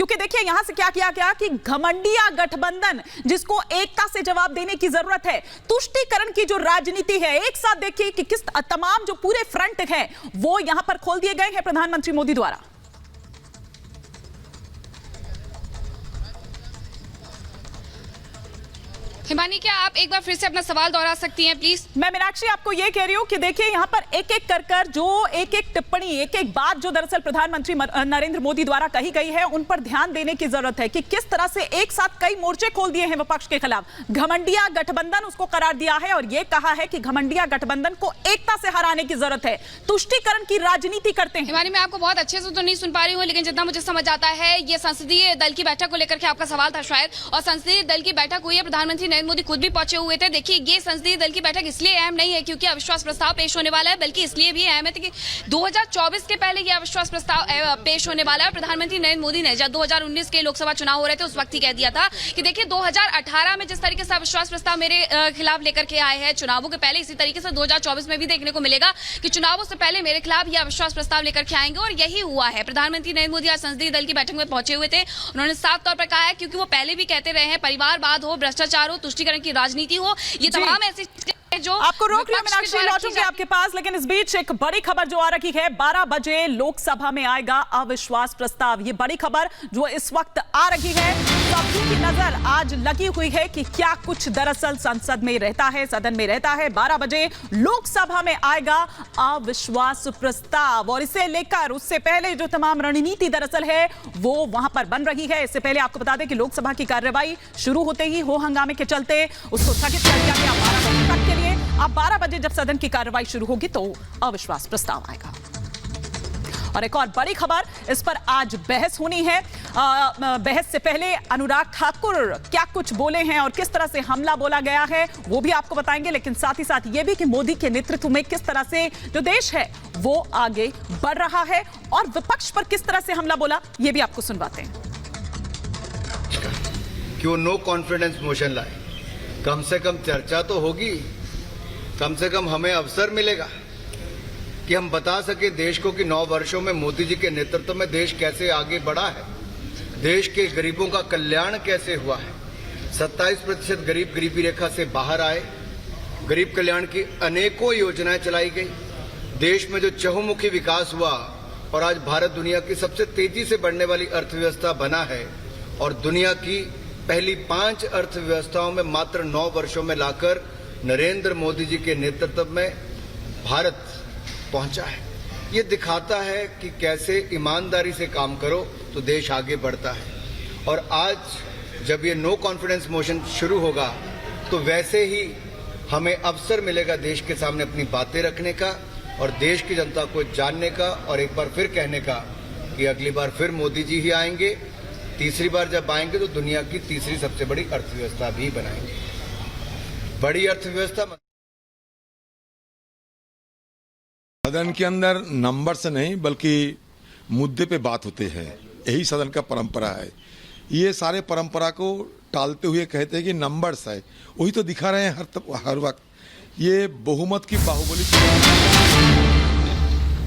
क्योंकि देखिए यहां से क्या किया गया कि घमंडिया गठबंधन, जिसको एकता से जवाब देने की जरूरत है, तुष्टीकरण की जो राजनीति है, एक साथ देखिए कि किस तमाम जो पूरे फ्रंट है वो यहां पर खोल दिए गए हैं प्रधानमंत्री मोदी द्वारा। हिमानी, क्या आप एक बार फिर से अपना सवाल दोहरा सकती हैं प्लीज? मैं मीनाक्षी आपको यह कह रही हूं कि देखिए यहां पर एक एक कर जो एक एक टिप्पणी, एक एक बात जो दरअसल प्रधानमंत्री नरेंद्र मोदी द्वारा कही गई है, उन पर ध्यान देने की जरूरत है कि किस तरह से एक साथ कई मोर्चे खोल दिए हैं विपक्ष के खिलाफ। घमंडिया गठबंधन उसको करार दिया है और यह कहा है कि घमंडिया गठबंधन को एकता से हराने की जरूरत है, तुष्टीकरण की राजनीति करते हैं। हिमानी, मैं आपको बहुत अच्छे से तो नहीं सुन पा रही हूँ, लेकिन जितना मुझे समझ आता है ये संसदीय दल की बैठक को लेकर के आपका सवाल था शायद, और संसदीय दल की बैठक हुई है, प्रधानमंत्री नरेंद्र मोदी खुद भी पहुंचे हुए थे। देखिए ये संसदीय दल की बैठक इसलिए अहम नहीं है क्योंकि अविश्वास प्रस्ताव पेश होने वाला है, बल्कि इसलिए भी अहम है कि 2024 के पहले ये अविश्वास प्रस्ताव पेश होने वाला है। प्रधानमंत्री नरेंद्र मोदी ने जब 2019 के लोकसभा चुनाव हो रहे थे उस वक्त ही कह दिया था कि देखिए 2018 में जिस तरीके से अविश्वास प्रस्ताव मेरे खिलाफ लेकर के आए हैं चुनावों के पहले, इसी तरीके से 2024 में भी देखने को मिलेगा कि चुनावों से पहले मेरे खिलाफ ये अविश्वास प्रस्ताव लेकर के आएंगे, और यही हुआ है। प्रधानमंत्री नरेंद्र मोदी आज संसदीय दल की बैठक में पहुंचे हुए थे। उन्होंने साफ तौर पर कहा है, क्योंकि वो पहले भी कहते रहे हैं, परिवारवाद हो, भ्रष्टाचार हो, तुष्टीकरण की राजनीति हो, ये तमाम ऐसी जो आपको रोक रही हूं मीनाक्षी, लौटूंगी आपके पास, लेकिन इस बीच एक बड़ी खबर जो आ रही है, 12 बजे लोकसभा में आएगा अविश्वास प्रस्ताव। ये बड़ी खबर जो इस वक्त आ रही है, सबकी की नजर आज लगी हुई है कि क्या कुछ दरअसल संसद में रहता है, सदन में रहता है। 12 बजे लोकसभा में आएगा अविश्वास प्रस्ताव, और इसे लेकर उससे पहले जो तमाम रणनीति दरअसल है वो वहां पर बन रही है। इससे पहले आपको बता दें कि लोकसभा की कार्यवाही शुरू होते ही हो हंगामे के चलते उसको स्थगित कर दिया गया 12 बजे तक के लिए। अब 12 बजे जब सदन की कार्रवाई शुरू होगी तो अविश्वास प्रस्ताव आएगा। और एक और बड़ी खबर, इस पर आज बहस होनी है। बहस से पहले अनुराग ठाकुर क्या कुछ बोले हैं और किस तरह से हमला बोला गया है वो भी आपको बताएंगे, लेकिन साथ ही साथ ये भी कि मोदी के नेतृत्व में किस तरह से जो देश है वो आगे बढ़ रहा है और विपक्ष पर किस तरह से हमला बोला ये भी आपको सुनवाते हैं। क्यों नो कॉन्फिडेंस मोशन लाए? कम से कम चर्चा तो होगी, कम से कम हमें अवसर मिलेगा कि हम बता सके देश को कि 9 वर्षों में मोदी जी के नेतृत्व में देश कैसे आगे बढ़ा है, देश के गरीबों का कल्याण कैसे हुआ है। 27% गरीब गरीबी रेखा से बाहर आए, गरीब कल्याण की अनेकों योजनाएं चलाई गई, देश में जो चहुमुखी विकास हुआ और आज भारत दुनिया की सबसे तेजी से बढ़ने वाली अर्थव्यवस्था बना है, और दुनिया की पहली 5 अर्थव्यवस्थाओं में मात्र 9 वर्षों में लाकर नरेंद्र मोदी जी के नेतृत्व में भारत पहुंचा है। ये दिखाता है कि कैसे ईमानदारी से काम करो तो देश आगे बढ़ता है। और आज जब ये नो कॉन्फिडेंस मोशन शुरू होगा तो वैसे ही हमें अवसर मिलेगा देश के सामने अपनी बातें रखने का और देश की जनता को जानने का, और एक बार फिर कहने का कि अगली बार फिर मोदी जी ही आएंगे। तीसरी बार जब आएंगे तो दुनिया की तीसरी सबसे बड़ी अर्थव्यवस्था भी बनाएंगे। बड़ी अर्थव्यवस्था सदन के अंदर नंबर से नहीं बल्कि मुद्दे पे बात होते हैं, यही सदन का परंपरा है। ये सारे परंपरा को टालते हुए कहते हैं कि नंबर्स है, वही तो दिखा रहे हैं हर वक्त। ये बहुमत की बाहुबली